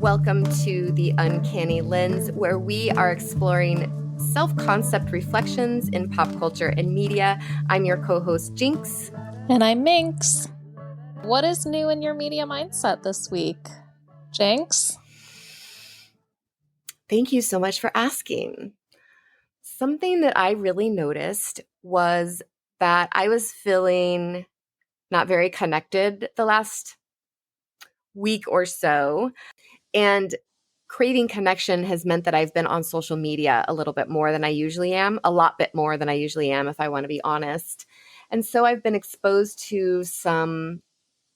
Welcome to The Uncanny Lens, where we are exploring self-concept reflections in pop culture and media. I'm your co-host, Jinx. And I'm Minx. What is new in your media mindset this week, Jinx? Thank you so much for asking. Something that I really noticed was that I was feeling not very connected the last week or so. And craving connection has meant that I've been on social media a little bit more than I usually am, a lot bit more than I usually am, if I want to be honest. And so I've been exposed to some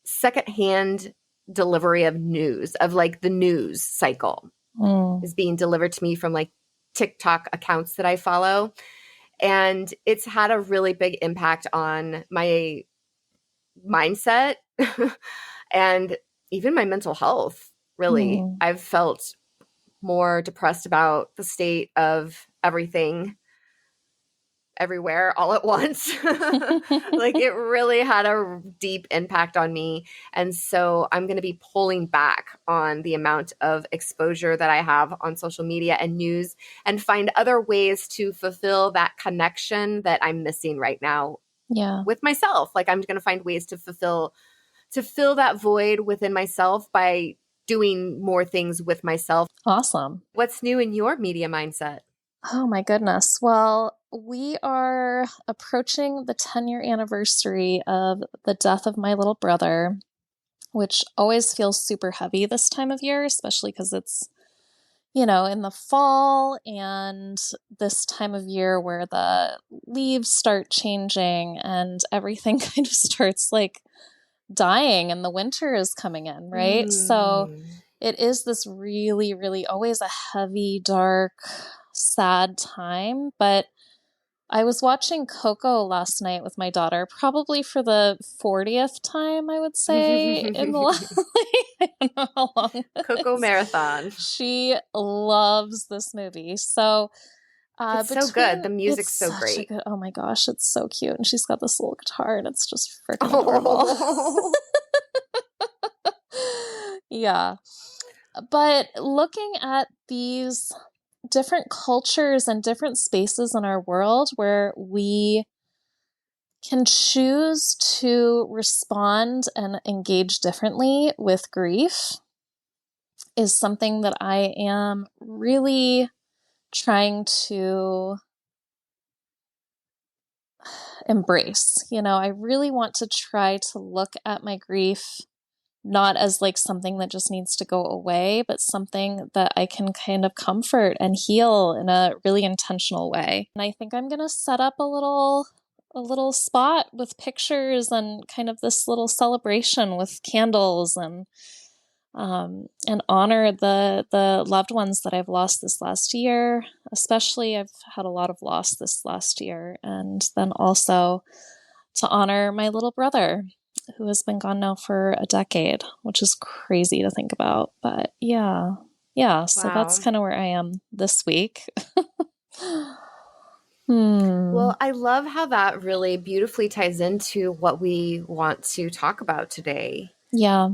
secondhand delivery of news, of like the news cycle is being delivered to me from like TikTok accounts that I follow. And it's had a really big impact on my mindset and even my mental health, really. I've felt more depressed about the state of everything everywhere all at once. Like it really had a deep impact on me. And so I'm going to be pulling back on the amount of exposure that I have on social media and news and find other ways to fulfill that connection that I'm missing right now with myself. Like I'm going to find ways to fill that void within myself by doing more things with myself. Awesome. What's new in your media mindset? Oh my goodness. Well, we are approaching the 10-year anniversary of the death of my little brother, which always feels super heavy this time of year, especially because it's, in the fall and this time of year where the leaves start changing and everything kind of starts like dying and the winter is coming in, right? So it is this really, really always a heavy, dark, sad time. But I was watching Coco last night with my daughter, probably for the 40th time, I would say, in the last, I don't know how long. Coco marathon. She loves this movie. So it's so good. The music's so great. Oh my gosh, it's so cute. And she's got this little guitar and it's just freaking adorable. Yeah. But looking at these different cultures and different spaces in our world where we can choose to respond and engage differently with grief is something that I am really trying to embrace. I really want to try to look at my grief not as like something that just needs to go away, but something that I can kind of comfort and heal in a really intentional way. And I think I'm going to set up a little spot with pictures and kind of this little celebration with candles and honor the loved ones that I've lost this last year. Especially I've had a lot of loss this last year. And then also to honor my little brother, who has been gone now for a decade, which is crazy to think about. But yeah. So that's kind of where I am this week. Well, I love how that really beautifully ties into what we want to talk about today. Yeah.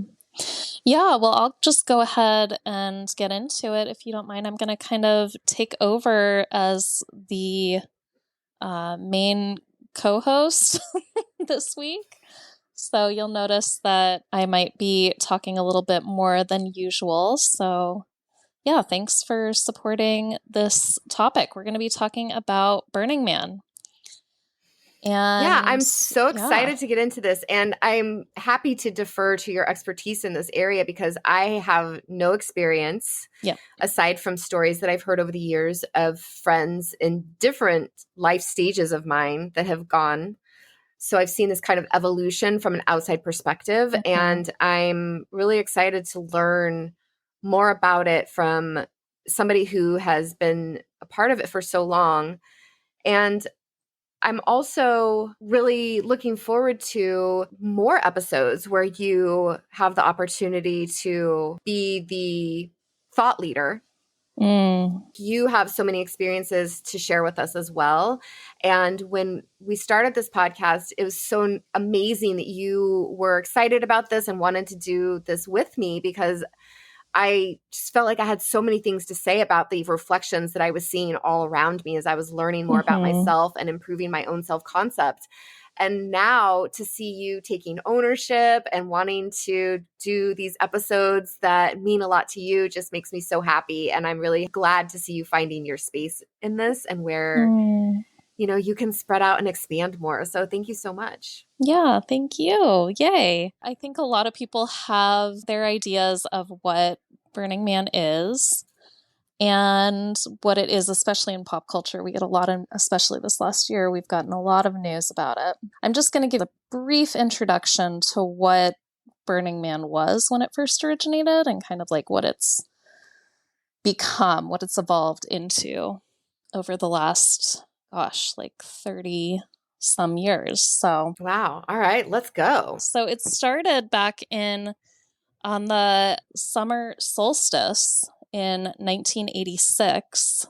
Well, I'll just go ahead and get into it. If you don't mind, I'm going to kind of take over as the main co-host this week. So you'll notice that I might be talking a little bit more than usual. So yeah, thanks for supporting this topic. We're going to be talking about Burning Man. And I'm so excited to get into this. And I'm happy to defer to your expertise in this area because I have no experience aside from stories that I've heard over the years of friends in different life stages of mine that have gone. So I've seen this kind of evolution from an outside perspective, and I'm really excited to learn more about it from somebody who has been a part of it for so long. And I'm also really looking forward to more episodes where you have the opportunity to be the thought leader. You have so many experiences to share with us as well. And when we started this podcast, it was so amazing that you were excited about this and wanted to do this with me because I just felt like I had so many things to say about the reflections that I was seeing all around me as I was learning more about Mm-hmm. myself and improving my own self-concept. And now to see you taking ownership and wanting to do these episodes that mean a lot to you just makes me so happy. And I'm really glad to see you finding your space in this and where, you can spread out and expand more. So thank you so much. Yeah, thank you. Yay. I think a lot of people have their ideas of what Burning Man is and what it is, especially in pop culture. We get a lot of, especially this last year, we've gotten a lot of news about it. I'm just going to give a brief introduction to what Burning Man was when it first originated and kind of like what it's become, what it's evolved into over the last, like 30 some years. So, wow. All right, let's go. So it started back on the summer solstice in 1986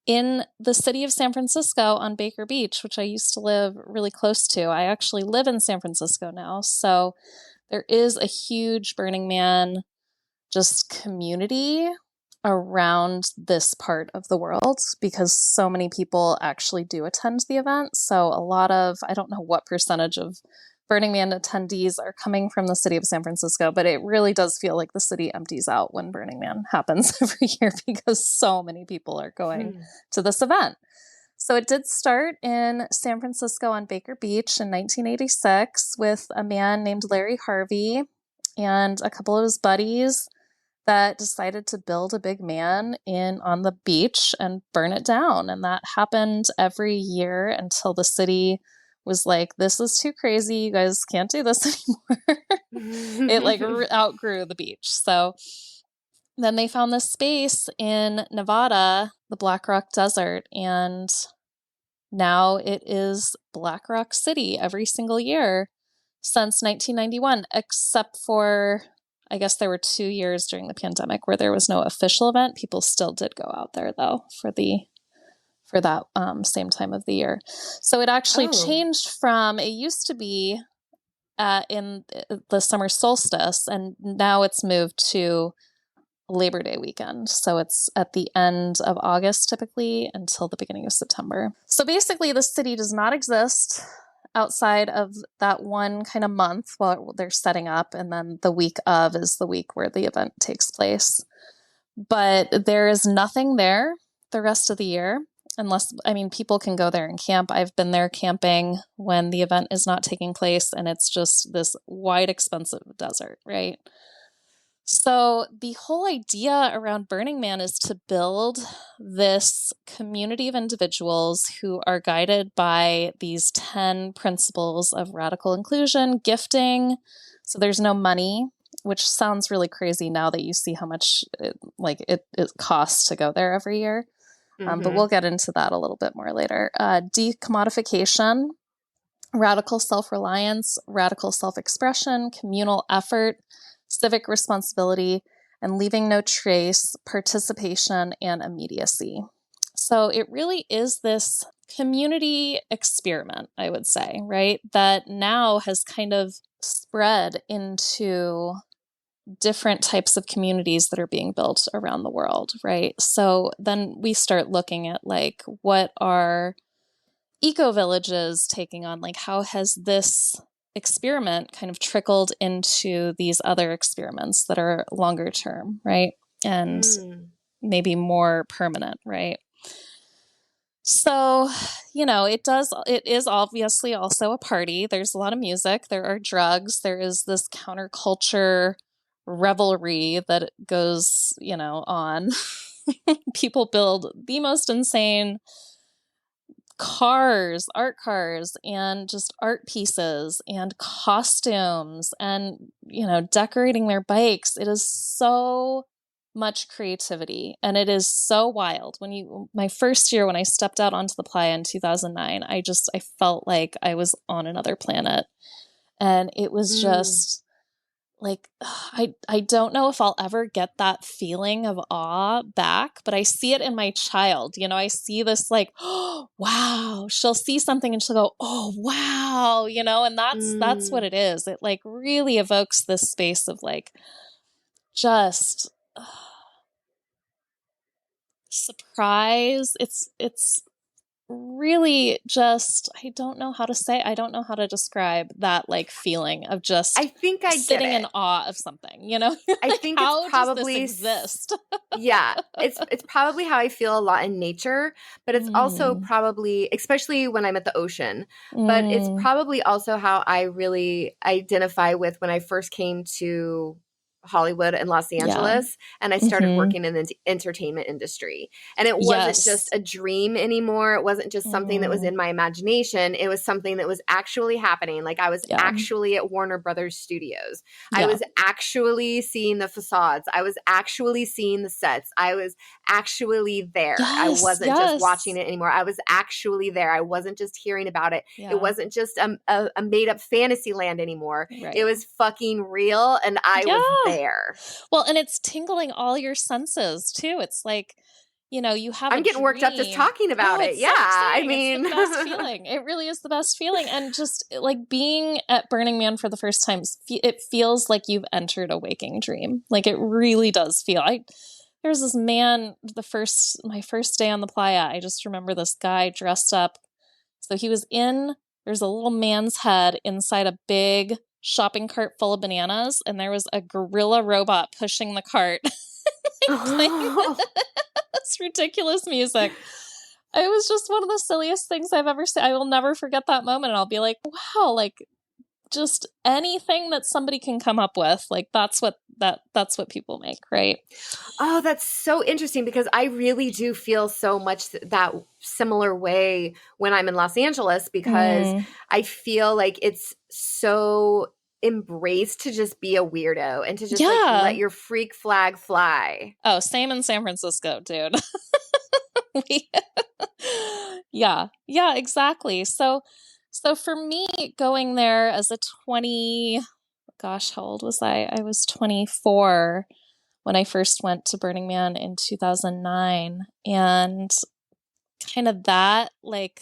in the city of San Francisco on Baker Beach, which I used to live really close to. I actually live in San Francisco now. So there is a huge Burning Man just community around this part of the world because so many people actually do attend the event. So a lot of, I don't know what percentage of Burning Man attendees are coming from the city of San Francisco, but it really does feel like the city empties out when Burning Man happens every year because so many people are going to this event. So it did start in San Francisco on Baker Beach in 1986 with a man named Larry Harvey and a couple of his buddies that decided to build a big man on the beach and burn it down. And that happened every year until the city was like, this is too crazy. You guys can't do this anymore. It like outgrew the beach. So then they found this space in Nevada, the Black Rock Desert, and now it is Black Rock City every single year since 1991, except for, I guess there were 2 years during the pandemic where there was no official event. People still did go out there though for that same time of the year. So it actually changed from, it used to be in the summer solstice, and now it's moved to Labor Day weekend. So it's at the end of August typically until the beginning of September. So basically the city does not exist outside of that one kind of month while they're setting up, and then the week of is the week where the event takes place. But there is nothing there the rest of the year unless, people can go there and camp. I've been there camping when the event is not taking place, and it's just this wide, expensive desert, right? So the whole idea around Burning Man is to build this community of individuals who are guided by these 10 principles of radical inclusion, gifting. So there's no money, which sounds really crazy now that you see how much it costs to go there every year. But we'll get into that a little bit more later. Decommodification, radical self-reliance, radical self-expression, communal effort, civic responsibility, and leaving no trace, participation, and immediacy. So it really is this community experiment, I would say, right? That now has kind of spread into different types of communities that are being built around the world, right? So then we start looking at like, what are eco-villages taking on? Like, how has this experiment kind of trickled into these other experiments that are longer term, right? And maybe more permanent, right? So, it is obviously also a party. There's a lot of music. There are drugs. There is this counterculture revelry that goes, on. People build the most insane art cars, and just art pieces and costumes and, decorating their bikes. It is so much creativity, and it is so wild. My first year when I stepped out onto the Playa in 2009, I felt like I was on another planet, and it was just like, I don't know if I'll ever get that feeling of awe back, but I see it in my child. I see this like, oh, wow, she'll see something and she'll go, oh, wow, and that's what it is. It like really evokes this space of like just surprise. It's really just, I don't know how to say, I don't know how to describe that like feeling of I just think I get sitting in it. awe of something, you know? You're I like, think it's how does this probably exist? yeah, it's probably how I feel a lot in nature, but it's also Mm, probably, especially when I'm at the ocean, but it's mm, probably also how I really identify with when I first came to Hollywood and Los yeah. Angeles and I started Mm-hmm. working in the entertainment industry. And it wasn't just Yes. a dream anymore. It wasn't just something that was Mm, in my imagination. It was something that was actually happening. Like I was yeah. actually at Warner Brothers Studios. I Yeah. was actually seeing the facades. I was actually seeing the sets. I was actually there. I Yes. wasn't just watching Yes. it anymore. I was actually there. I wasn't just hearing about it. It Yeah. wasn't just a made up fantasy land anymore. It Right. was fucking real and I was Yeah. there. Well, and it's tingling all your senses too. It's like, you have a I'm getting worked up just dream. talking about Oh, it. it's Yeah. so I exciting. It's the mean, best feeling. It really is the best feeling. And just like being at Burning Man for the first time, it feels like you've entered a waking dream. Like it really does feel. There was this man, my first day on the playa. I just remember this guy dressed up. So there's a little man's head inside a big shopping cart full of bananas, and there was a gorilla robot pushing the cart, like playing this ridiculous music. It was just one of the silliest things I've ever seen. I will never forget that moment. And I'll be like, wow, like just anything that somebody can come up with, like that's what people make, right? oh, that's so interesting because I really do feel so much that similar way when I'm in Los Angeles because Mm, I feel like it's so embraced to just be a weirdo and to just like let yeah. your freak flag fly. Oh, same in San Francisco, dude. We- yeah, yeah, exactly. So for me, going there as a 20, gosh, how old was I? I was 24 when I first went to Burning Man in 2009. And kind of that, like,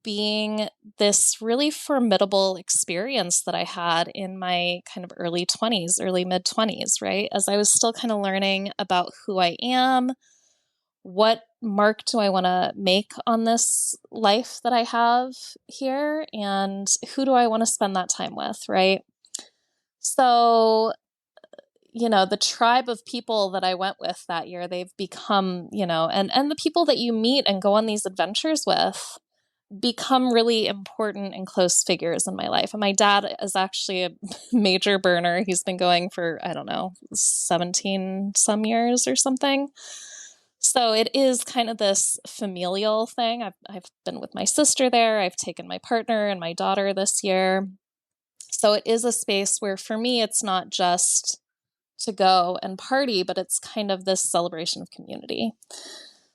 being this really formidable experience that I had in my kind of early 20s, early mid 20s, right? As I was still kind of learning about who I am, what mark do I want to make on this life that I have here, and who do I want to spend that time with, right? So, the tribe of people that I went with that year, they've become, and the people that you meet and go on these adventures with become really important and close figures in my life. And my dad is actually a major burner. He's been going for, I don't know, 17 some years or something. So it is kind of this familial thing. I've been with my sister there. I've taken my partner and my daughter this year. So it is a space where for me, it's not just to go and party, but it's kind of this celebration of community.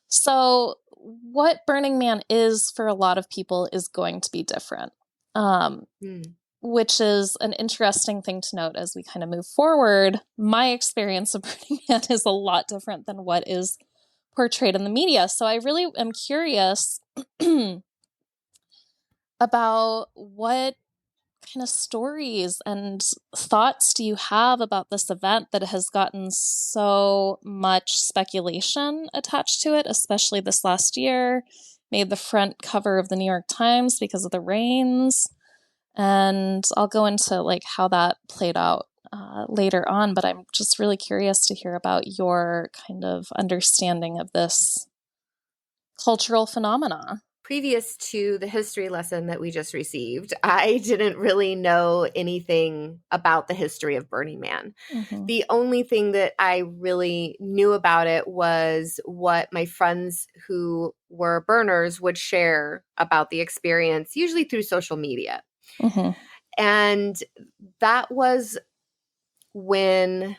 So what Burning Man is for a lot of people is going to be different, Hmm. which is an interesting thing to note as we kind of move forward. My experience of Burning Man is a lot different than what is portrayed in the media. So I really am curious about what kind of stories and thoughts do you have about this event that has gotten so much speculation attached to it, especially this last year, made the front cover of the New York Times because of the rains. And I'll go into like how that played out later on, but I'm just really curious to hear about your kind of understanding of this cultural phenomena. Previous to the history lesson that we just received, I didn't really know anything about the history of Burning Man. Mm-hmm. The only thing that I really knew about it was what my friends who were burners would share about the experience, usually through social media. Mm-hmm. And that was when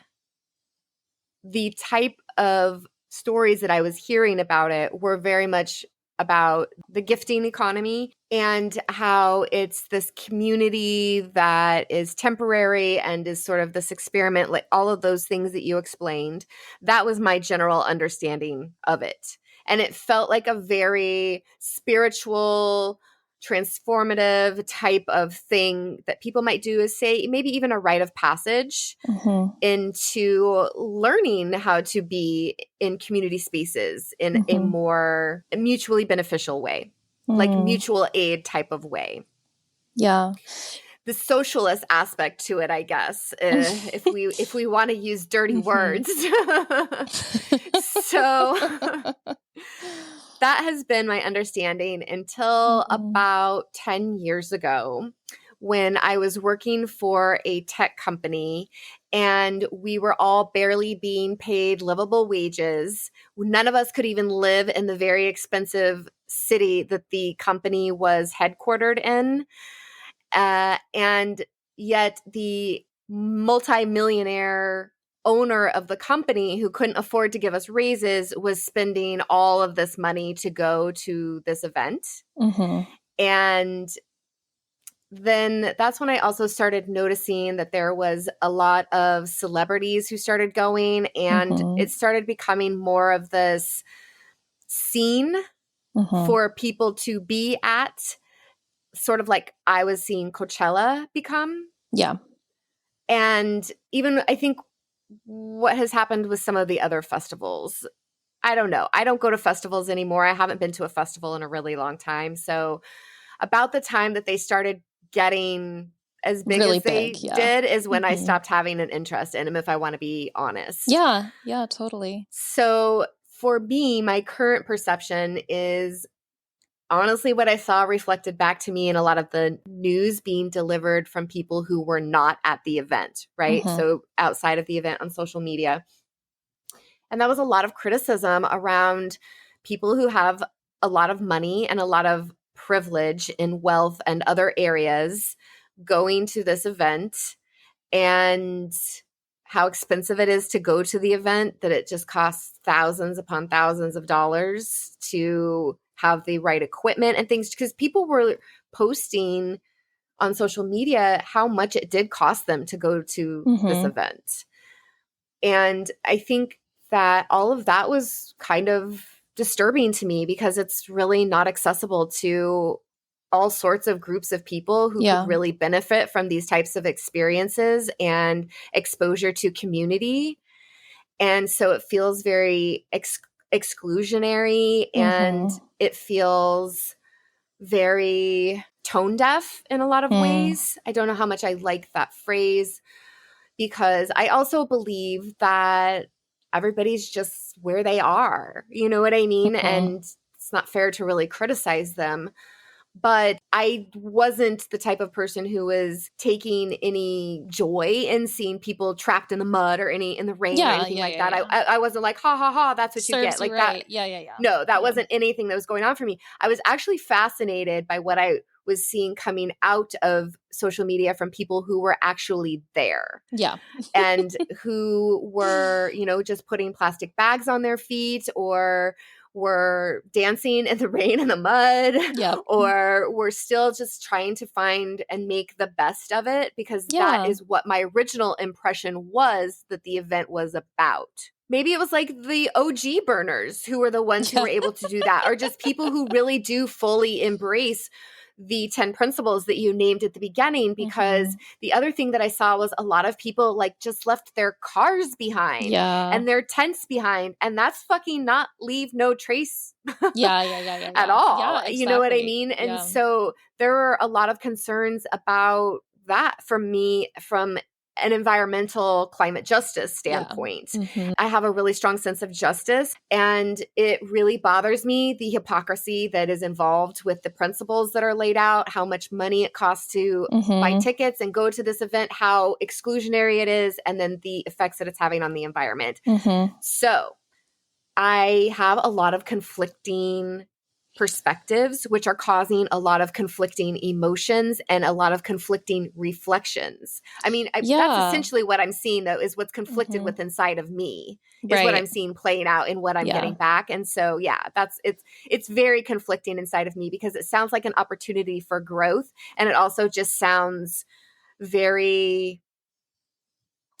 the type of stories that I was hearing about it were very much about the gifting economy and how it's this community that is temporary and is sort of this experiment, like all of those things that you explained. That was my general understanding of it. And it felt like a very spiritual, transformative type of thing that people might do is say maybe even a rite of passage into learning how to be in community spaces in a more mutually beneficial way, like mutual aid type of way. Yeah. The socialist aspect to it, I guess, if we want to use dirty words. So that has been my understanding until about 10 years ago, when I was working for a tech company and we were all barely being paid livable wages. None of us could even live in the very expensive city that the company was headquartered in. And yet the multimillionaire owner of the company, who couldn't afford to give us raises, was spending all of this money to go to this event. And then that's when I also started noticing that there was a lot of celebrities who started going, and it started becoming more of this scene for people to be at, sort of like I was seeing Coachella become. Yeah. And even I think what has happened with some of the other festivals, I don't know. I don't go to festivals anymore. I haven't been to a festival in a really long time. So about the time that they started getting as big Really as they big, yeah. did is when I stopped having an interest in them, if I want to be honest. Yeah, yeah, totally. So for me, my current perception is honestly what I saw reflected back to me in a lot of the news being delivered from people who were not at the event, right? So outside of the event on social media. And that was a lot of criticism around people who have a lot of money and a lot of privilege in wealth and other areas going to this event, and how expensive it is to go to the event, that it just costs thousands upon thousands of dollars to have the right equipment and things, because people were posting on social media how much it did cost them to go to this event. And I think that all of that was kind of disturbing to me, because it's really not accessible to all sorts of groups of people who could really benefit from these types of experiences and exposure to community. And so it feels very exclusionary, and it feels very tone deaf in a lot of ways. I don't know how much I like that phrase, because I also believe that everybody's just where they are. You know what I mean? And it's not fair to really criticize them. But I wasn't the type of person who was taking any joy in seeing people trapped in the mud or in the rain or anything like that. I wasn't like, ha ha ha, that's what you get. Like right. that. Yeah. No, that wasn't anything that was going on for me. I was actually fascinated by what I was seeing coming out of social media from people who were actually there. Yeah. And who were, just putting plastic bags on their feet, or were dancing in the rain and the mud, or were still just trying to find and make the best of it, because that is what my original impression was that the event was about. Maybe it was like the OG burners who were the ones who were able to do that, or just people who really do fully embrace the 10 principles that you named at the beginning, because the other thing that I saw was a lot of people like just left their cars behind and their tents behind, and that's fucking not leave no trace at all. Yeah, exactly. You know what I mean? And so there were a lot of concerns about that from me, from an environmental climate justice standpoint. I have a really strong sense of justice, and it really bothers me, the hypocrisy that is involved with the principles that are laid out, how much money it costs to buy tickets and go to this event, how exclusionary it is, and then the effects that it's having on the environment. So I have a lot of conflicting perspectives, which are causing a lot of conflicting emotions and a lot of conflicting reflections. I mean, that's essentially what I'm seeing, though, is what's conflicted with inside of me is what I'm seeing playing out in what I'm getting back. And so, it's very conflicting inside of me, because it sounds like an opportunity for growth. And it also just sounds very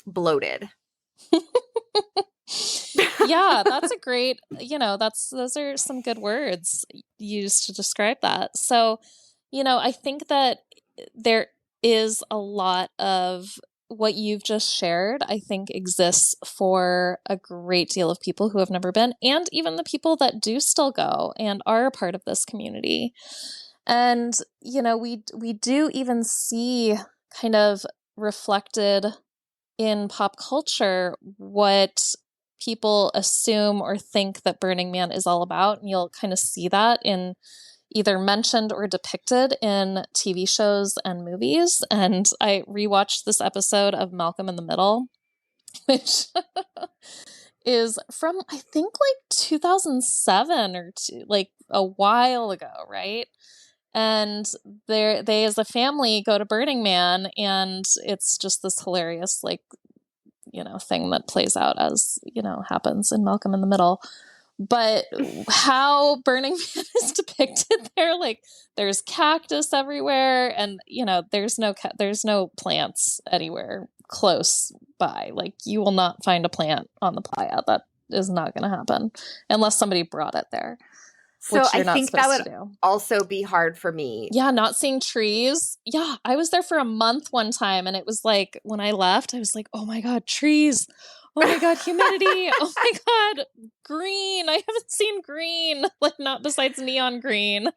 bloated. Yeah, that's a great, those are some good words used to describe that. So, I think that there is a lot of what you've just shared, I think exists for a great deal of people who have never been, and even the people that do still go and are a part of this community. And, we do even see kind of reflected in pop culture what people assume or think that Burning Man is all about. And you'll kind of see that in either mentioned or depicted in TV shows and movies. And I rewatched this episode of Malcolm in the Middle, which is from, I think, like 2007 or like a while ago, right? And they as a family go to Burning Man, and it's just this hilarious, like, thing that plays out as, happens in Malcolm in the Middle. But how Burning Man is depicted there, like there's cactus everywhere, and there's no plants anywhere close by. Like you will not find a plant on the Playa. That is not going to happen unless somebody brought it there. So which you're I not think that supposed would to do. also be hard for me. Yeah, not seeing trees. Yeah, I was there for a month one time, and it was like when I left, I was like, oh my God, trees. Oh my God, humidity. Oh my God, green. I haven't seen green, like not besides neon green.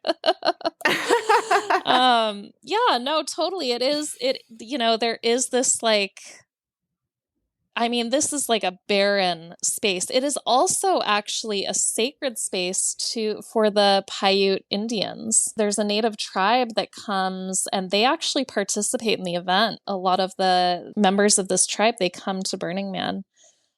Yeah, no, totally. There is this like, I mean, this is like a barren space. It is also actually a sacred space for the Paiute Indians. There's a native tribe that comes and they actually participate in the event. A lot of the members of this tribe, they come to Burning Man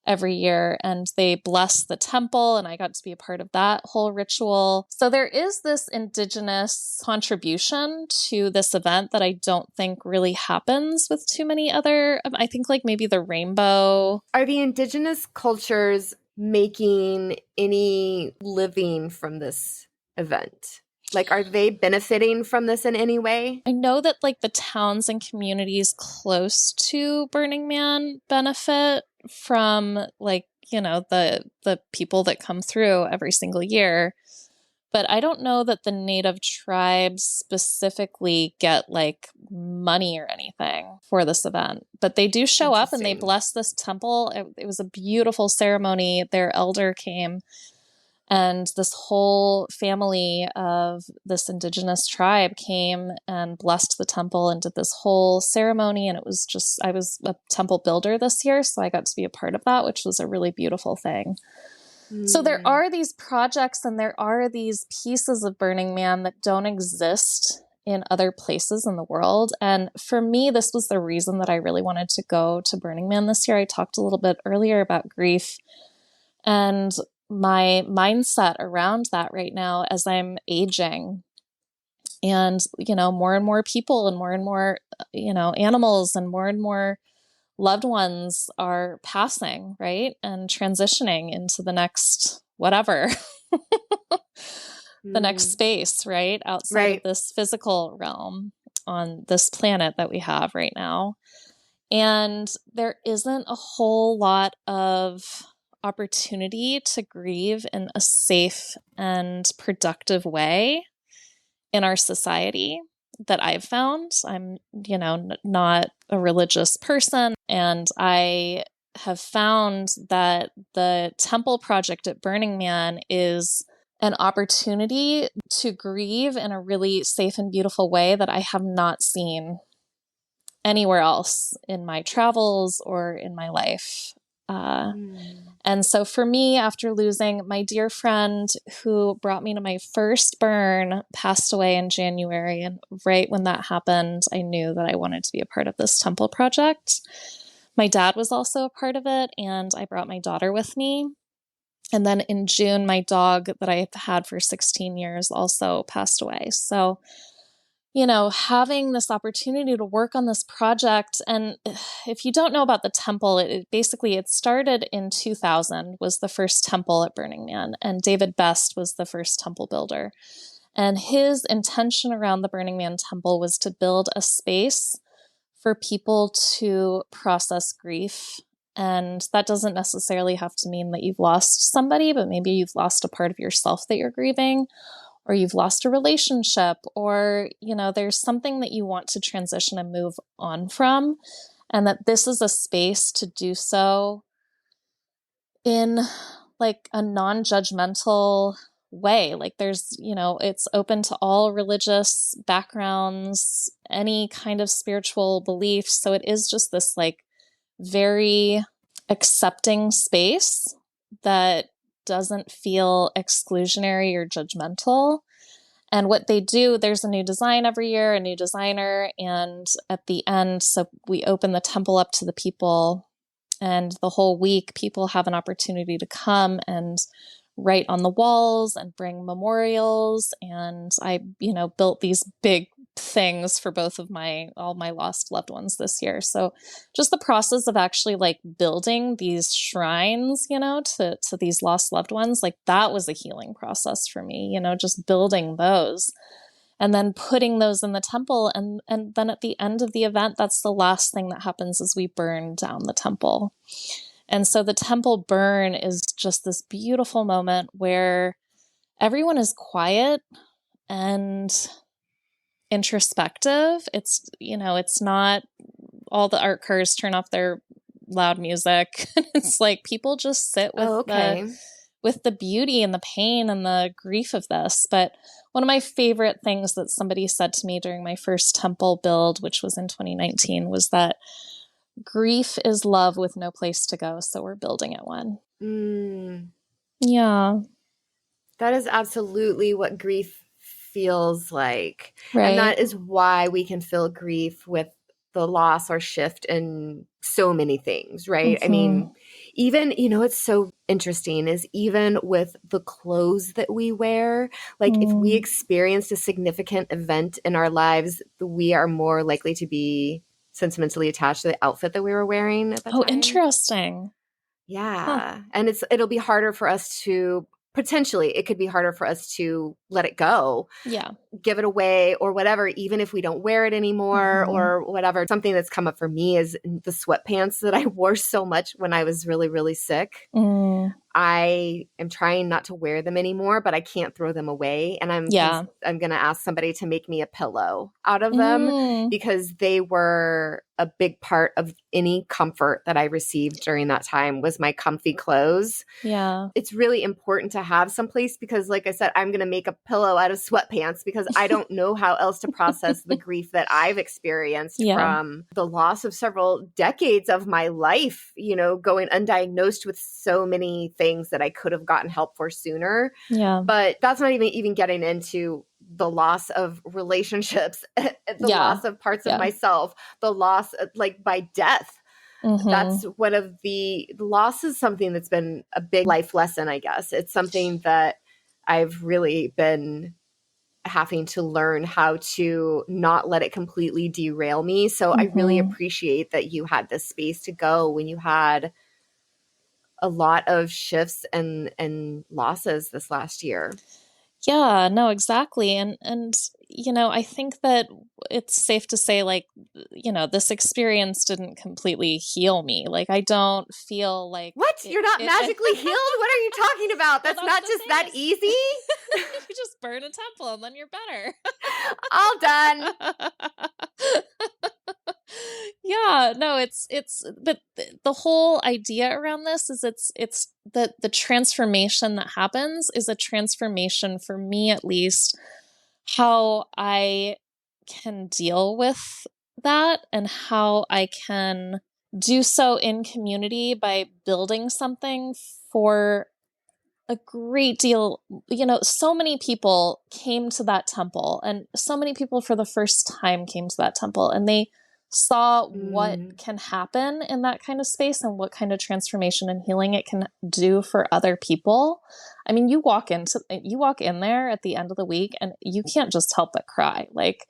every year and they bless the temple, and I got to be a part of that whole ritual. So there is this indigenous contribution to this event that I don't think really happens with too many other, I think like maybe the rainbow. Are the indigenous cultures making any living from this event? Like, are they benefiting from this in any way? I know that like the towns and communities close to Burning Man benefit from like, the people that come through every single year. But I don't know that the native tribes specifically get like money or anything for this event. But they do show up and they bless this temple. It was a beautiful ceremony. Their elder came, and this whole family of this indigenous tribe came and blessed the temple and did this whole ceremony. And it was just, I was a temple builder this year, so I got to be a part of that, which was a really beautiful thing. So there are these projects and there are these pieces of Burning Man that don't exist in other places in the world. And for me, this was the reason that I really wanted to go to Burning Man this year. I talked a little bit earlier about grief and my mindset around that right now as I'm aging. And, more and more people and more, animals and more loved ones are passing, right? And transitioning into the next whatever, the next space, right? Outside of this physical realm on this planet that we have right now. And there isn't a whole lot of opportunity to grieve in a safe and productive way in our society that I've found. I'm, not a religious person, and I have found that the temple project at Burning Man is an opportunity to grieve in a really safe and beautiful way that I have not seen anywhere else in my travels or in my life. And so for me, after losing my dear friend who brought me to my first burn, passed away in January. And right when that happened, I knew that I wanted to be a part of this temple project. My dad was also a part of it, and I brought my daughter with me. And then in June, my dog that I've had for 16 years also passed away. So having this opportunity to work on this project. And if you don't know about the temple, it started in 2000, was the first temple at Burning Man. And David Best was the first temple builder. And his intention around the Burning Man temple was to build a space for people to process grief. And that doesn't necessarily have to mean that you've lost somebody, but maybe you've lost a part of yourself that you're grieving. or you've lost a relationship, or, there's something that you want to transition and move on from, and that this is a space to do so in like a non-judgmental way. Like there's, it's open to all religious backgrounds, any kind of spiritual beliefs. So it is just this like very accepting space that doesn't feel exclusionary or judgmental. And what they do, there's a new design every year, a new designer. And at the end, so we open the temple up to the people, and the whole week people have an opportunity to come and write on the walls and bring memorials. And I, built these big things for both of all my lost loved ones this year. So just the process of actually like building these shrines, to these lost loved ones, like that was a healing process for me, just building those and then putting those in the temple. And then at the end of the event, that's the last thing that happens, is we burn down the temple. And so the temple burn is just this beautiful moment where everyone is quiet and introspective. It's not all the art cars turn off their loud music. It's like people just sit with with the beauty and the pain and the grief of this. But one of my favorite things that somebody said to me during my first temple build, which was in 2019, was that grief is love with no place to go. So we're building it one. Yeah. That is absolutely what grief feels like. Right. And that is why we can feel grief with the loss or shift in so many things, right? I mean, even, it's so interesting is even with the clothes that we wear, like if we experienced a significant event in our lives, we are more likely to be sentimentally attached to the outfit that we were wearing at that time. Oh, interesting. Yeah. Huh. And it'll be harder for us to it could be harder for us to let it go. Yeah. Give it away or whatever, even if we don't wear it anymore or whatever. Something that's come up for me is the sweatpants that I wore so much when I was really, really sick. I am trying not to wear them anymore, but I can't throw them away. And I'm going to ask somebody to make me a pillow out of them because they were a big part of any comfort that I received during that time was my comfy clothes. Yeah. It's really important to have someplace because, like I said, I'm going to make a pillow out of sweatpants because I don't know how else to process the grief that I've experienced from the loss of several decades of my life, going undiagnosed with so many things that I could have gotten help for sooner. Yeah. But that's not even getting into the loss of relationships, the loss of parts of myself, the loss like by death. That's one of the loss is something that's been a big life lesson, I guess. It's something that I've really been having to learn how to not let it completely derail me. So I really appreciate that you had this space to go when you had a lot of shifts and losses this last year. Yeah, no, exactly. And I think that it's safe to say, like, this experience didn't completely heal me. Like, I don't feel like you're not magically healed? What are you talking about? That's not just that easy. You just burn a temple and then you're better. All done. Yeah, no, but the whole idea around this is it's the transformation that happens is a transformation, for me at least, how I can deal with that and how I can do so in community by building something for a great deal. So many people came to that temple, and so many people for the first time came to that temple, and they saw what can happen in that kind of space and what kind of transformation and healing it can do for other people. I mean, you walk in there at the end of the week and you can't just help but cry. Like,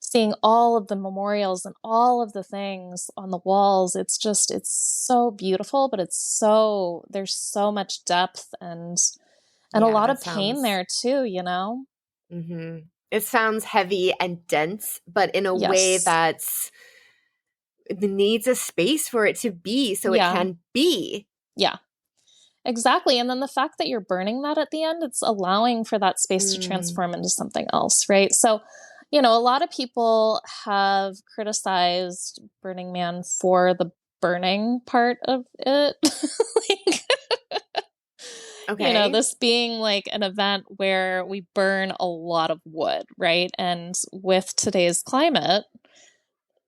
seeing all of the memorials and all of the things on the walls, it's so beautiful, but there's so much depth and a lot of pain there too, It sounds heavy and dense, but in a way that's it needs a space for it to be so it can be. Yeah. Exactly. And then the fact that you're burning that at the end, it's allowing for that space to transform into something else, right? So, you know, a lot of people have criticized Burning Man for the burning part of it. Like, you know, Okay. this being like an event where we burn a lot of wood, right? And with today's climate,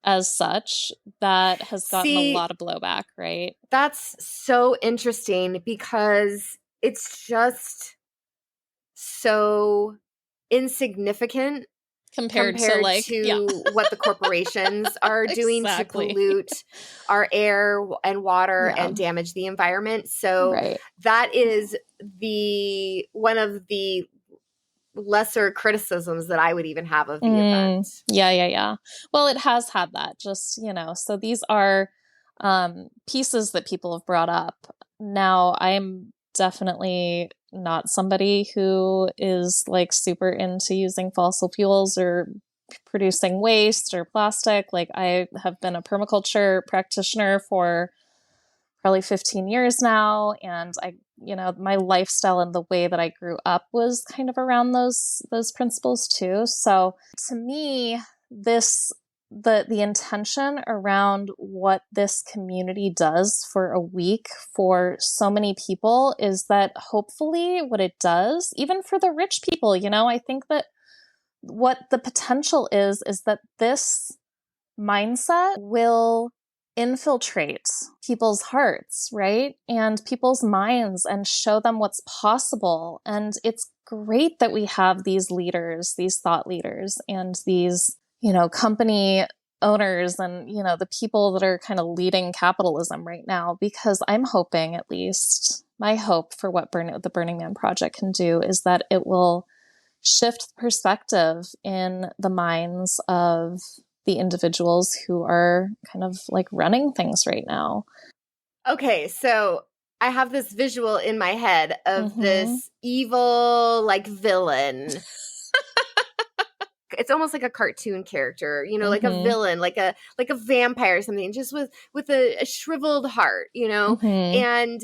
as such, that has gotten a See, lot of blowback, right? that's so interesting because it's just so insignificant Compared to compared like, yeah, to what the corporations are doing to exactly. pollute our air and water Yeah, and damage the environment. So right. that is the one of the lesser criticisms that I would even have of the event. Yeah, yeah, yeah. Well, it has had that, just, you know, so these are pieces that people have brought up. Now, I'm definitely not somebody who is like super into using fossil fuels or producing waste or plastic. Like, I have been a permaculture practitioner for probably 15 years now, and I, you know, my lifestyle and the way that I grew up was kind of around those principles too. So to me, this the intention around what this community does for a week for so many people is that hopefully what it does, even for the rich people, you know, I think that what the potential is that this mindset will infiltrate people's hearts, right? And people's minds and show them what's possible. And it's great that we have these leaders, these thought leaders, and these, you know, company owners and, you know, the people that are kind of leading capitalism right now, because I'm hoping, at least my hope for what the Burning Man Project can do is that it will shift perspective in the minds of the individuals who are kind of like running things right now. Okay, so I have this visual in my head of Mm-hmm. this evil, like, villain. It's almost like a cartoon character, you know, like a Mm-hmm. villain, like a vampire or something, just with a shriveled heart, you know, Mm-hmm. and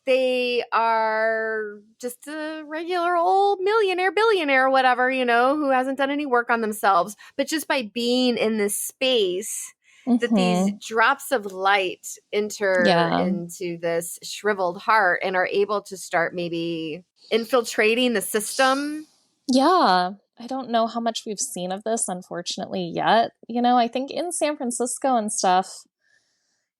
they are just a regular old millionaire, billionaire, whatever, you know, who hasn't done any work on themselves. But just by being in this space, that these Mm-hmm. drops of light enter Yeah. into this shriveled heart and are able to start maybe infiltrating the system. Yeah. I don't know how much we've seen of this, unfortunately, yet. You know, I think in San Francisco and stuff,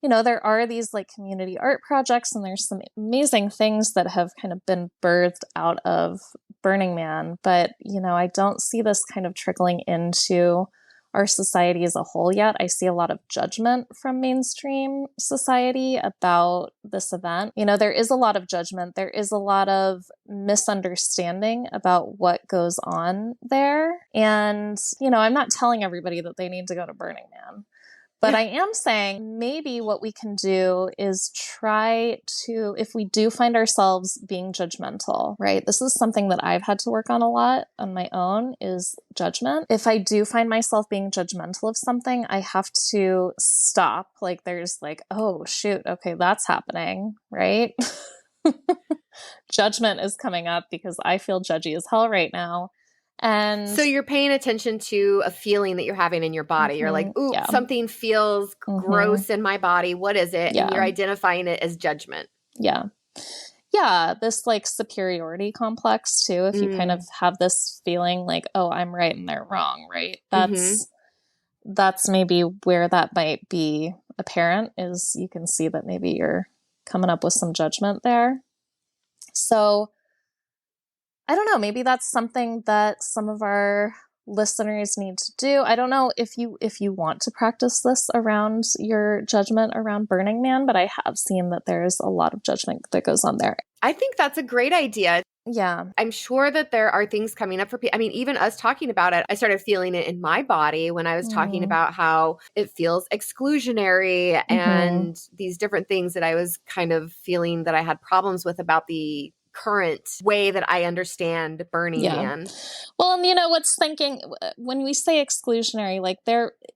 you know, there are these like community art projects, and there's some amazing things that have kind of been birthed out of Burning Man. But, you know, I don't see this kind of trickling into our society as a whole yet. I see a lot of judgment from mainstream society about this event. You know, there is a lot of judgment, there is a lot of misunderstanding about what goes on there. And, you know, I'm not telling everybody that they need to go to Burning Man. But I am saying maybe what we can do is try to, if we do find ourselves being judgmental, right? This is something that I've had to work on a lot on my own, is judgment. If I do find myself being judgmental of something, I have to stop. Like, there's like, oh, shoot, okay, that's happening, right? Judgment is coming up because I feel judgy as hell right now. And So you're paying attention to a feeling that you're having in your body. You're like, ooh, yeah. something feels Mm-hmm. gross in my body. What is it? And Yeah. you're identifying it as judgment. Yeah. Yeah, this like superiority complex too. If you kind of Mm. have this feeling like, oh, I'm right and they're wrong, right? Mm-hmm. That's maybe where that might be apparent, is you can see that maybe you're coming up with some judgment there. So I don't know, maybe that's something that some of our listeners need to do. I don't know if you want to practice this around your judgment around Burning Man, but I have seen that there's a lot of judgment that goes on there. I think that's a great idea. Yeah. I'm sure that there are things coming up for people. I mean, even us talking about it, I started feeling it in my body when I was talking Mm. about how it feels exclusionary Mm-hmm. and these different things that I was kind of feeling that I had problems with about the current way that I understand Burning Yeah. Man. Well, and you know what's thinking when we say exclusionary, like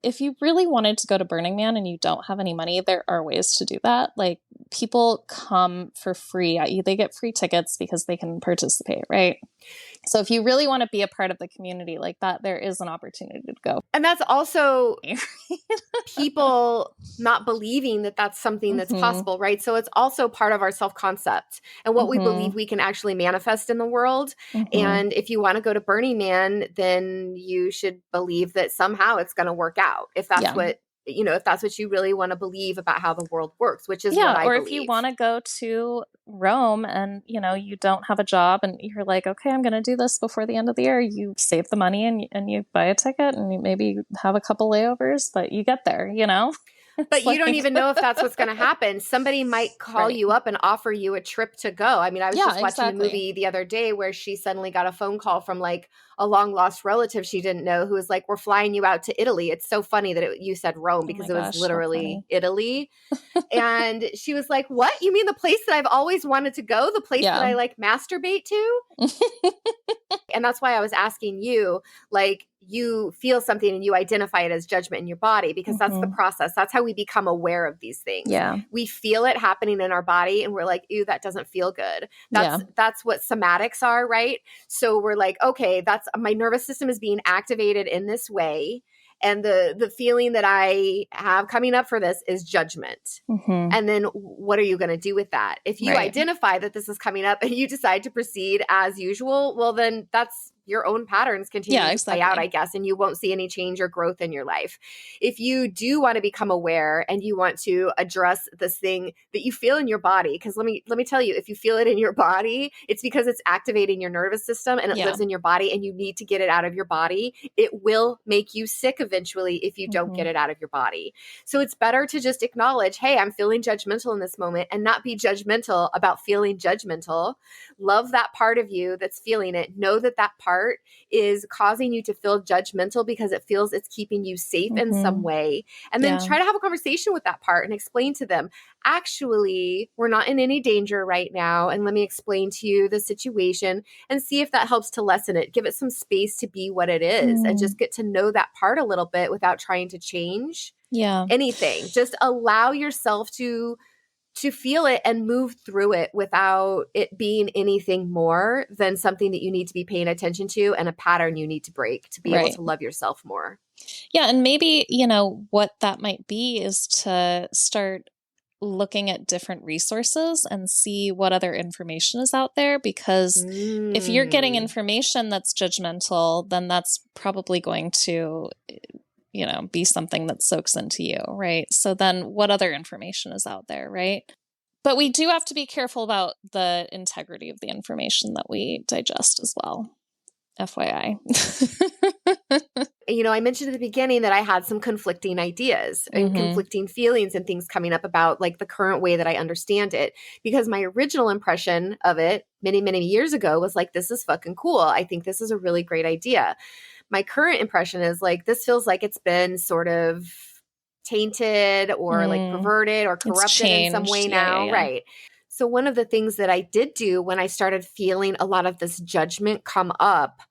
if you really wanted to go to Burning Man and you don't have any money, there are ways to do that. Like people come for free. They get free tickets because they can participate, right? So if you really want to be a part of the community like that, there is an opportunity to go. And that's also people not believing that that's something that's possible, right? So it's also part of our self-concept and what we believe we can actually manifest in the world. And if you want to go to Burning Man, then you should believe that somehow it's going to work out. If that's what, if that's what you really want to believe about how the world works, which is what I believe. Or if you want to go to Rome and, you don't have a job and you're like, okay, I'm going to do this before the end of the year. You save the money and you buy a ticket and you maybe have a couple layovers, but you get there, But you don't even know if that's what's going to happen. Somebody might call you up and offer you a trip to go. I mean, I was just watching a movie the other day where she suddenly got a phone call from like a long lost relative she didn't know who was like, we're flying you out to Italy. It's so funny that you said Rome because it was literally Italy. And she was like, what? You mean the place that I've always wanted to go? The place that I like masturbate to? And that's why I was asking you, like, you feel something and you identify it as judgment in your body because that's the process. That's how we become aware of these things. Yeah. We feel it happening in our body and we're like, ew, that doesn't feel good. That's what somatics are, right? So we're like, okay, that's my nervous system is being activated in this way. And the feeling that I have coming up for this is judgment. And then what are you going to do with that? If you identify that this is coming up and you decide to proceed as usual, well, then that's your own patterns continue to play out, I guess, and you won't see any change or growth in your life. If you do want to become aware and you want to address this thing that you feel in your body, because let me tell you, if you feel it in your body, it's because it's activating your nervous system and it lives in your body and you need to get it out of your body. It will make you sick eventually if you don't get it out of your body. So it's better to just acknowledge, hey, I'm feeling judgmental in this moment and not be judgmental about feeling judgmental. Love that part of you that's feeling it. Know that that part is causing you to feel judgmental because it feels it's keeping you safe in some way. And then try to have a conversation with that part and explain to them, actually, we're not in any danger right now. And let me explain to you the situation and see if that helps to lessen it. Give it some space to be what it is and just get to know that part a little bit without trying to change anything. Just allow yourself to feel it and move through it without it being anything more than something that you need to be paying attention to and a pattern you need to break to be able to love yourself more. Yeah. And maybe, what that might be is to start looking at different resources and see what other information is out there. Because if you're getting information that's judgmental, then that's probably going to be something that soaks into you, right? So then what other information is out there, right? But we do have to be careful about the integrity of the information that we digest as well. FYI. I mentioned at the beginning that I had some conflicting ideas and conflicting feelings and things coming up about like the current way that I understand it, because my original impression of it many, many years ago was like, this is fucking cool. I think this is a really great idea. My current impression is like, this feels like it's been sort of tainted or like perverted or corrupted in some way now. Right. So one of the things that I did do when I started feeling a lot of this judgment come up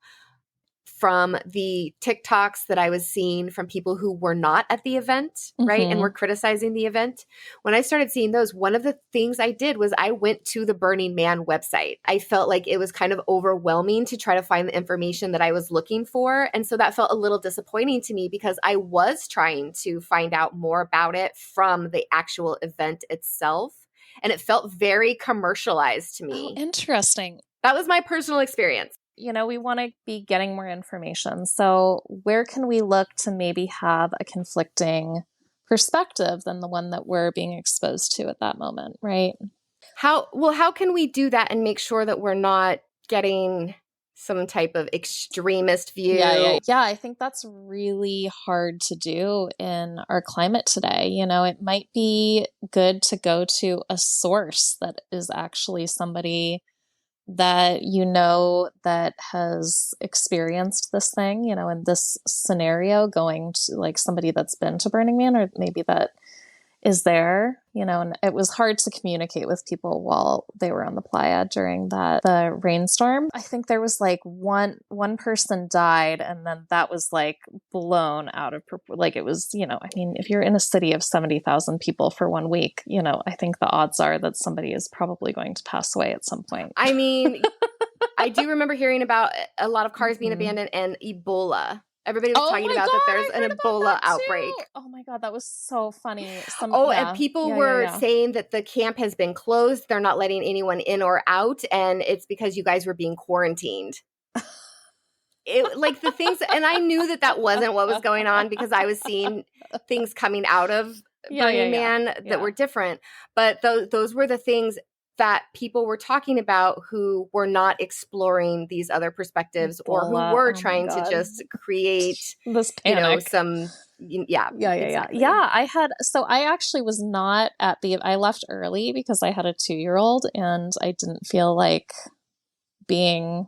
from the TikToks that I was seeing from people who were not at the event, right? And were criticizing the event. When I started seeing those, one of the things I did was I went to the Burning Man website. I felt like it was kind of overwhelming to try to find the information that I was looking for. And so that felt a little disappointing to me because I was trying to find out more about it from the actual event itself. And it felt very commercialized to me. Oh, interesting. That was my personal experience. We want to be getting more information. So where can we look to maybe have a conflicting perspective than the one that we're being exposed to at that moment, right? How can we do that and make sure that we're not getting some type of extremist view? Yeah, I think that's really hard to do in our climate today. It might be good to go to a source that is actually somebody that that has experienced this thing, in this scenario, going to like somebody that's been to Burning Man, or maybe that is there, and it was hard to communicate with people while they were on the playa during the rainstorm. I think there was like one person died, and then that was like blown out of proportion. Like it was, I mean, if you're in a city of 70,000 people for 1 week, I think the odds are that somebody is probably going to pass away at some point. I mean, I do remember hearing about a lot of cars being abandoned and Ebola. Everybody was talking about that there's an Ebola outbreak. Oh my God, that was so funny. And people were saying that the camp has been closed. They're not letting anyone in or out. And it's because you guys were being quarantined. Like the things, and I knew that wasn't what was going on because I was seeing things coming out of Burning Man that were different. But those were the things that people were talking about who were not exploring these other perspectives or who were trying to just create this panic. Exactly. I actually was not I left early because I had a 2-year-old and I didn't feel like being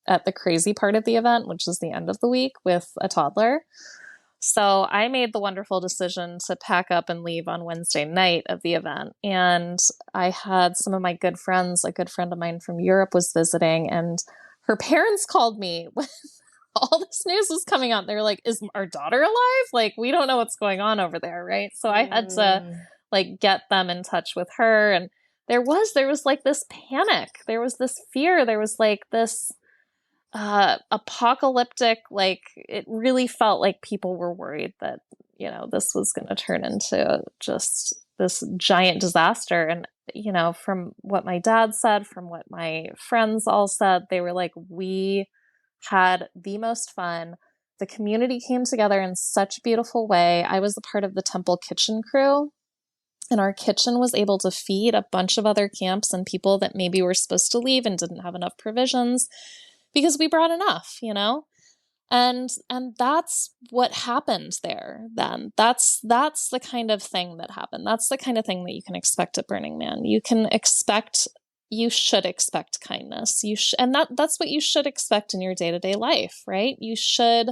at the crazy part of the event, which is the end of the week with a toddler. So I made the wonderful decision to pack up and leave on Wednesday night of the event. And I had some of my good friends, a good friend of mine from Europe was visiting, and her parents called me when all this news was coming out. They were like, is our daughter alive? Like, we don't know what's going on over there, right? So I had to like get them in touch with her. And there was like this panic. There was this fear. There was like this apocalyptic, like it really felt like people were worried that this was going to turn into just this giant disaster. And from what my dad said, from what my friends all said, they were like, we had the most fun. The community came together in such a beautiful way. I was a part of the temple kitchen crew, and our kitchen was able to feed a bunch of other camps and people that maybe were supposed to leave and didn't have enough provisions, because we brought enough, and that's what happened there. Then that's the kind of thing that happened. That's the kind of thing that you can expect at Burning Man. You should expect kindness. And that's what you should expect in your day-to-day life, right? You should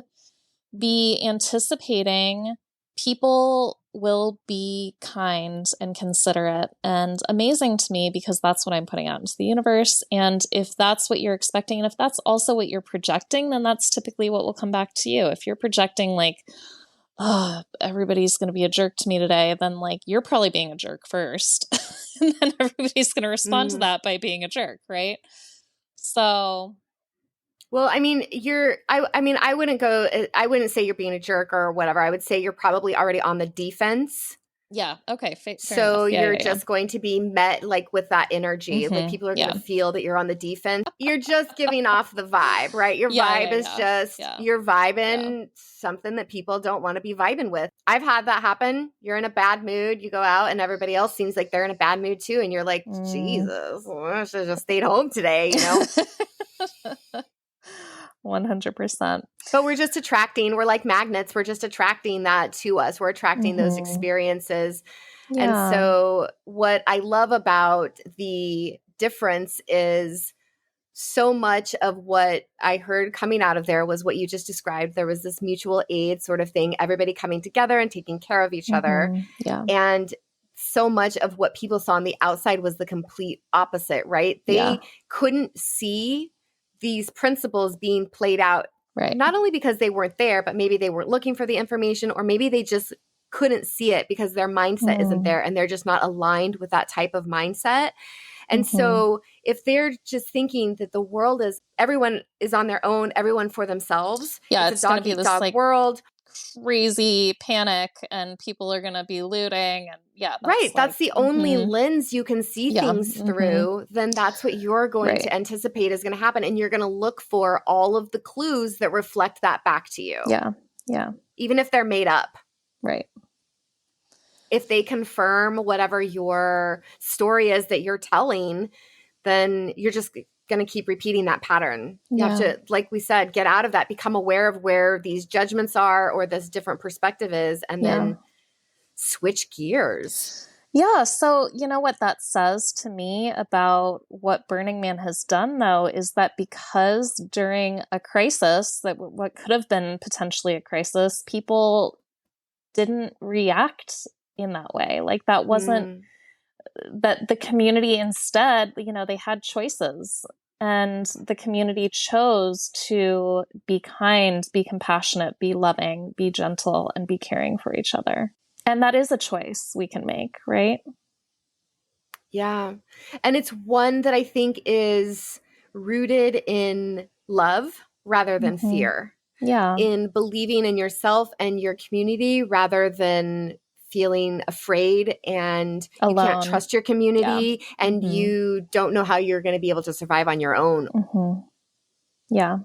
be anticipating people will be kind and considerate and amazing to me, because that's what I'm putting out into the universe. And if that's what you're expecting, and if that's also what you're projecting, then that's typically what will come back to you. If you're projecting like, oh, everybody's going to be a jerk to me today, then like you're probably being a jerk first. And then everybody's going to respond to that by being a jerk, right? So... Well, I mean, I wouldn't say you're being a jerk or whatever. I would say you're probably already on the defense. Yeah. Okay. So you're just going to be met like with that energy. Like people are going to feel that you're on the defense. You're just giving off the vibe, right? Your vibe is just, you're vibing something that people don't want to be vibing with. I've had that happen. You're in a bad mood. You go out and everybody else seems like they're in a bad mood too. And you're like, Jesus, I should have just stayed home today, 100%. But we're just attracting, we're like magnets. We're just attracting that to us. We're attracting those experiences. Yeah. And so what I love about the difference is so much of what I heard coming out of there was what you just described. There was this mutual aid sort of thing, everybody coming together and taking care of each other. Yeah. And so much of what people saw on the outside was the complete opposite, right? They couldn't see these principles being played out, right? Not Not only because they weren't there, but maybe they weren't looking for the information, or maybe they just couldn't see it because their mindset isn't there and they're just not aligned with that type of mindset. And so if they're just thinking that the world is, everyone is on their own, everyone for themselves. Yeah, it's a dog eat dog like world. Crazy panic and people are going to be looting. And that's the only lens you can see things through. Then that's what you're going to anticipate is going to happen. And you're going to look for all of the clues that reflect that back to you. Yeah. Yeah. Even if they're made up. Right. If they confirm whatever your story is that you're telling, then you're just going to keep repeating that pattern. You have to, like we said, get out of that, become aware of where these judgments are or this different perspective is, and then switch gears. Yeah. So, you know what that says to me about what Burning Man has done, though, is that because during a crisis, that what could have been potentially a crisis, people didn't react in that way. Like that wasn't Mm. that the community instead, they had choices, and the community chose to be kind, be compassionate, be loving, be gentle, and be caring for each other. And that is a choice we can make, right? Yeah. And it's one that I think is rooted in love rather than Mm-hmm. fear, Yeah. in believing in yourself and your community rather than feeling afraid and you can't Alone. trust your Yeah. community and Mm-hmm. you don't know how you're going to be able to survive on your own. Mm-hmm. Yeah.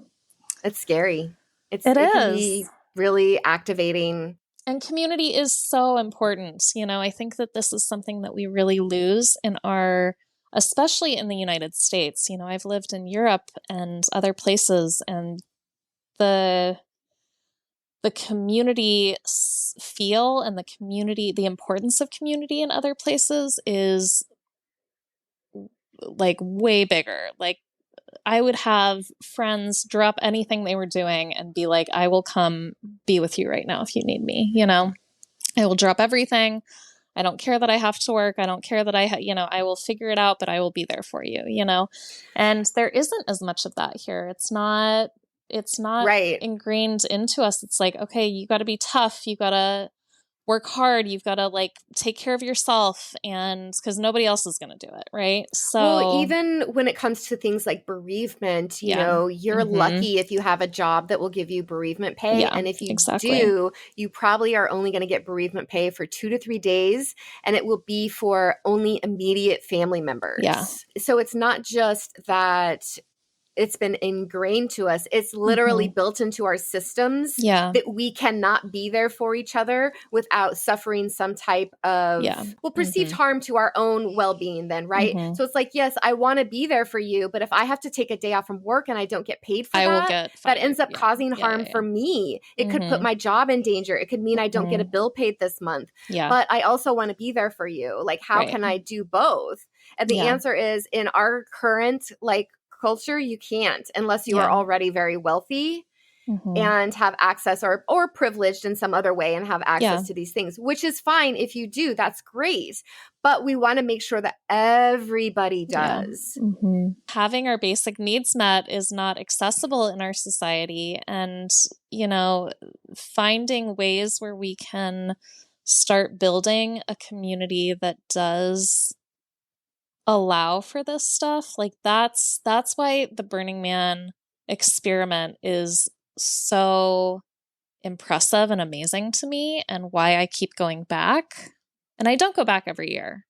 It's scary. It It can is. be really activating. And community is so important. I think that this is something that we really lose in especially in the United States. I've lived in Europe and other places, and the community feel and the importance of community in other places is like way bigger. Like I would have friends drop anything they were doing and be like, I will come be with you right now if you need me. I will drop everything. I don't care that I have to work. I don't care that I will figure it out, but I will be there for you. And there isn't as much of that here. It's not Right. ingrained into us. It's like, okay, you got to be tough. You got to work hard. You've got to like take care of yourself, and because nobody else is going to do it. Right. Well, So even when it comes to things like bereavement, yeah. you're Mm-hmm. lucky if you have a job that will give you bereavement pay. Yeah, And if you exactly. do, you probably are only going to get bereavement pay for 2 to 3 days, and it will be for only immediate family Yeah. members. So it's not just that it's been ingrained to us. It's literally Mm-hmm. built into our systems Yeah. that we cannot be there for each other without suffering some type Yeah. of, well, perceived Mm-hmm. harm to our own well-being then, right? Mm-hmm. So it's like, yes, I want to be there for you, but if I have to take a day off from work and I don't get paid for I will that, get that fired. ends up Yeah. causing Yeah. harm Yeah. Yeah. for me. It could put Mm-hmm. my job in danger. It could mean I don't get a Mm-hmm. bill paid this month, Yeah. but I also want to be there for you. Like, how Right. can I do both? And the Yeah. answer is, in our current culture, you can't unless you are Yeah. already very wealthy Mm-hmm. and have access, or privileged in some other way and have Yeah. access to these things, which is fine if you do. That's great. But we want to make sure that everybody Yeah. does. Mm-hmm. Having our basic needs met is not accessible in our society. And, finding ways where we can start building a community that does allow for this stuff, like that's why the Burning Man experiment is so impressive and amazing to me, and why I keep going back. And I don't go back every year.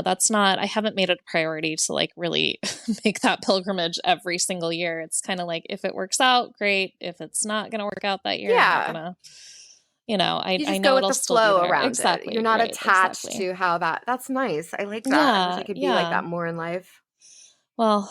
That's not, I haven't made it a priority to like really make that pilgrimage every single year. It's kind of like, if it works out, great. If it's not going to work out that year, I'm not going Yeah. to, You I just know go with it'll the still be flow there. around it. You're Exactly. not Right. attached Exactly. to how that's nice. I like that. I wish I Yeah. could be like Yeah. that more in life. Well,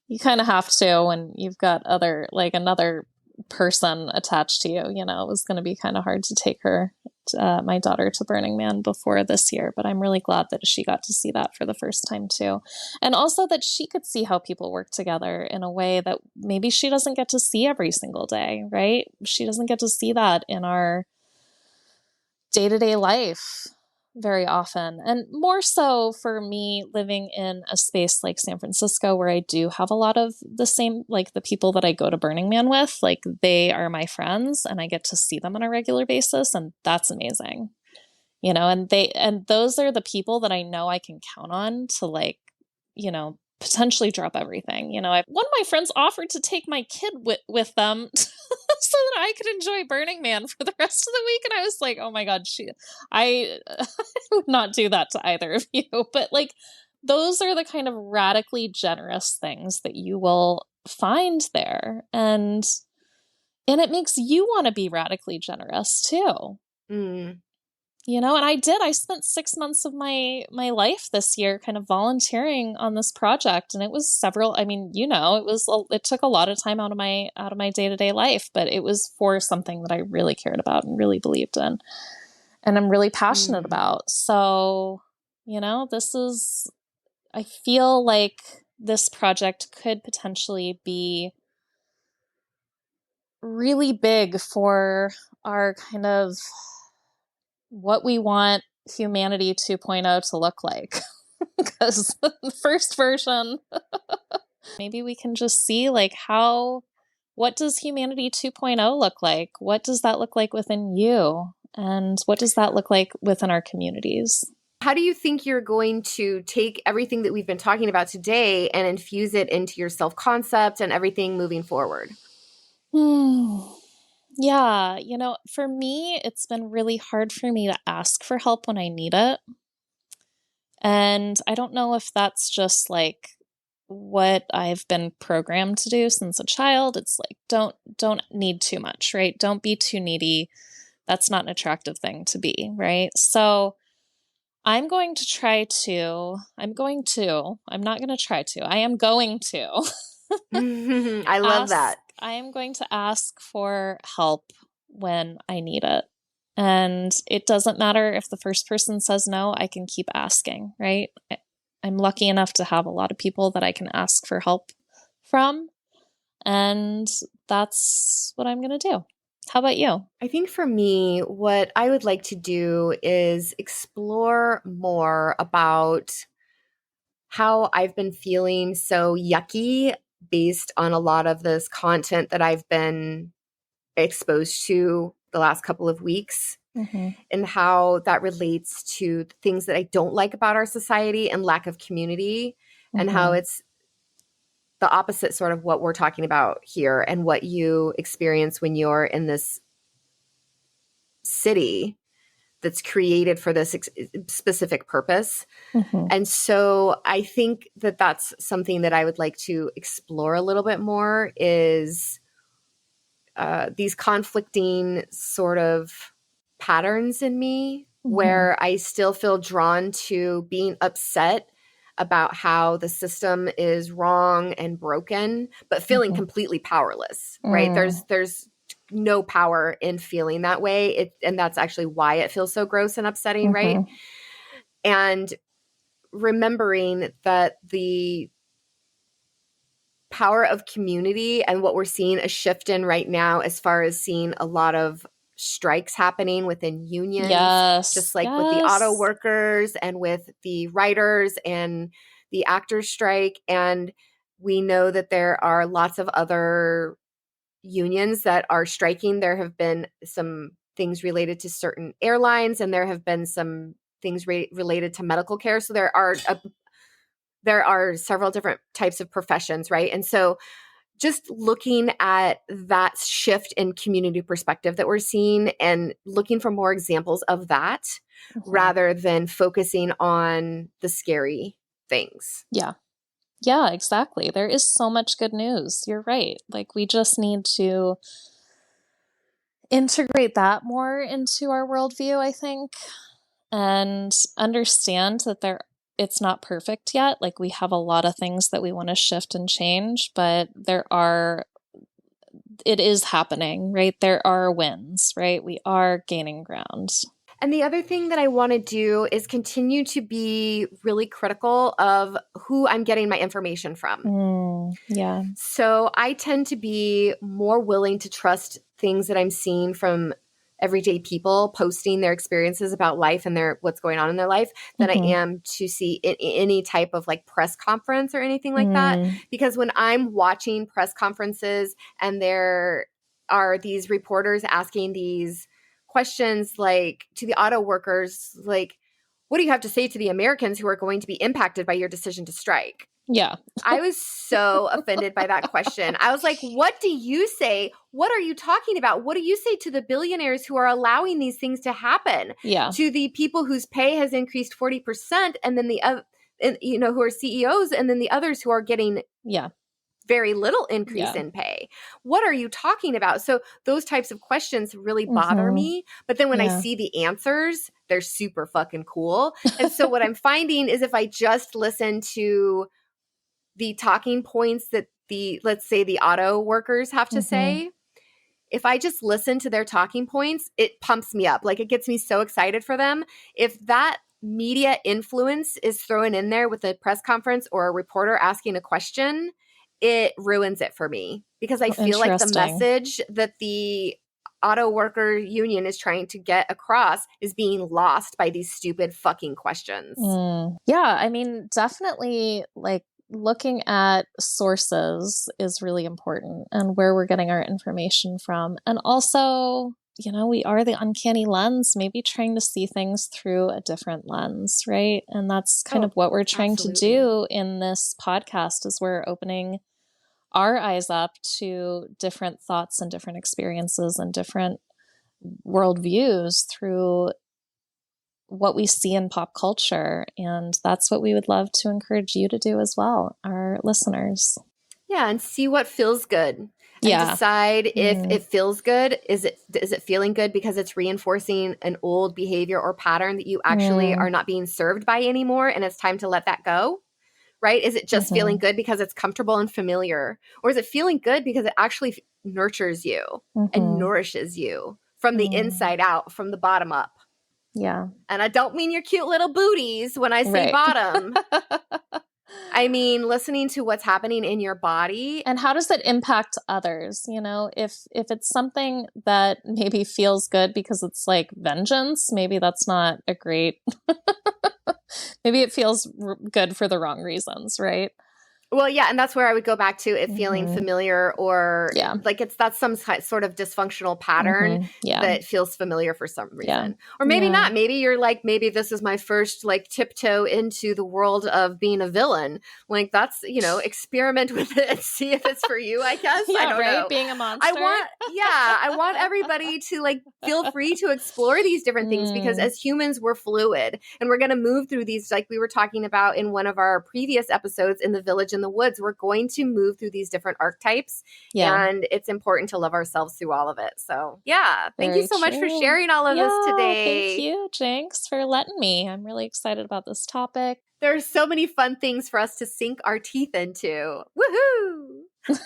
you kind of have to when you've got another person attached to you. It was going to be kind of hard to take my daughter to Burning Man before this year, but I'm really glad that she got to see that for the first time too. And also that she could see how people work together in a way that maybe she doesn't get to see every single day, right? She doesn't get to see that in our day-to-day life very often. And more so for me living in a space like San Francisco, where I do have a lot of the same, like the people that I go to Burning Man with, like they are my friends and I get to see them on a regular basis. And that's amazing. And those are the people that I know I can count on to potentially drop everything. One of my friends offered to take my kid with them so that I could enjoy Burning Man for the rest of the week. And I was like, oh my God, I would not do that to either of you. But like, those are the kind of radically generous things that you will find there. And it makes you want to be radically generous too. Mm. And I spent 6 months of my life this year kind of volunteering on this project, and it was it took a lot of time out of my day-to-day life, but it was for something that I really cared about and really believed in and I'm really passionate Mm. about. So, I feel like this project could potentially be really big for our kind of what we want humanity 2.0 to look like. Because the first version, maybe we can just see like what does humanity 2.0 look like? What does that look like within you? And what does that look like within our communities? How do you think you're going to take everything that we've been talking about today and infuse it into your self-concept and everything moving forward? Yeah, for me, it's been really hard for me to ask for help when I need it. And I don't know if that's just like what I've been programmed to do since a child. It's like don't need too much, right? Don't be too needy. That's not an attractive thing to be, right? So I'm going to try to, I'm not going to try to, I am going to I love ask, that. I am going to ask for help when I need it. And it doesn't matter if the first person says no, I can keep asking, right? I'm lucky enough to have a lot of people that I can ask for help from. And that's what I'm going to do. How about you? I think for me, what I would like to do is explore more about how I've been feeling so yucky based on a lot of this content that I've been exposed to the last couple of weeks, and how that relates to things that I don't like about our society and lack of community, and how it's the opposite sort of what we're talking about here and what you experience when you're in this city that's created for this specific purpose. And so I think that that's something that I would like to explore a little bit more, is these conflicting sort of patterns in me where I still feel drawn to being upset about how the system is wrong and broken, but feeling completely powerless, right? There's no power in feeling that way. And that's actually why it feels so gross and upsetting, right? And remembering that the power of community and what we're seeing a shift in right now, as far as seeing a lot of strikes happening within unions, just like with the auto workers and with the writers and the actors strike. And we know that there are lots of other unions that are striking. There have been some things related to certain airlines, and there have been some things related to medical care. So there are several different types of professions, right? And so just looking at that shift in community perspective that we're seeing and looking for more examples of that rather than focusing on the scary things. Yeah. Yeah, exactly. There is so much good news. You're right. Like, we just need to integrate that more into our worldview, I think, and understand that it's not perfect yet. Like, we have a lot of things that we want to shift and change, but it is happening, right? There are wins, right? We are gaining ground. And the other thing that I want to do is continue to be really critical of who I'm getting my information from. Yeah. So I tend to be more willing to trust things that I'm seeing from everyday people posting their experiences about life and what's going on in their life than I am to see any type of like press conference or anything like that. Because when I'm watching press conferences and there are these reporters asking these questions like to the auto workers, like, what do you have to say to the Americans who are going to be impacted by your decision to strike? Yeah. I was so offended by that question. I was like, what do you say? What are you talking about? What do you say to the billionaires who are allowing these things to happen? Yeah. To the people whose pay has increased 40%, and then who are CEOs, and then the others who are getting very little increase in pay. What are you talking about? So those types of questions really bother me. But then when I see the answers, they're super fucking cool. And so what I'm finding is if I just listen to the talking points that let's say the auto workers have to say, if I just listen to their talking points, it pumps me up. Like, it gets me so excited for them. If that media influence is thrown in there with a press conference or a reporter asking a question, it ruins it for me, because I feel like the message that the auto worker union is trying to get across is being lost by these stupid fucking questions. Yeah, I mean, definitely like looking at sources is really important and where we're getting our information from. And also, you know, we are the uncanny lens, maybe trying to see things through a different lens, right? And that's kind of what we're trying to do in this podcast is we're opening our eyes up to different thoughts and different experiences and different worldviews through what we see in pop culture. And that's what we would love to encourage you to do as well, our listeners. Yeah, and see what feels good. And decide if it feels good. Is it feeling good because it's reinforcing an old behavior or pattern that you actually are not being served by anymore, and it's time to let that go? Right? Is it just feeling good because it's comfortable and familiar? Or is it feeling good because it actually nurtures you and nourishes you from the inside out, from the bottom up? Yeah. And I don't mean your cute little booties when I say bottom. I mean, listening to what's happening in your body. And how does that impact others? You know, if it's something that maybe feels good because it's like vengeance, maybe that's not a great, maybe it feels good for the wrong reasons, right? Well, yeah, and that's where I would go back to it feeling familiar or like that's some sort of dysfunctional pattern that feels familiar for some reason. Or maybe not. Maybe you're like, maybe this is my first like tiptoe into the world of being a villain. Like that's, you know, experiment with it and see if it's for you, I guess. I don't know. Being a monster. I want everybody to like feel free to explore these different things because as humans, we're fluid and we're going to move through these, like we were talking about in one of our previous episodes in the Village in the Woods. We're going to move through these different archetypes and it's important to love ourselves through all of it. So thank you so much for sharing all of this today. Thank you, Jinx, for letting me. I'm really excited about this topic. There's so many fun things for us to sink our teeth into. Woohoo!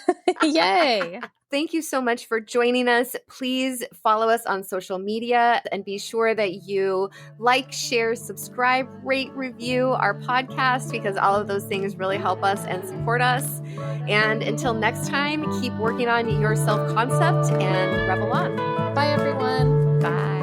Yay! Thank you so much for joining us. Please follow us on social media and be sure that you like, share, subscribe, rate, review our podcast because all of those things really help us and support us. And until next time, keep working on your self-concept and rebel on. Bye, everyone. Bye.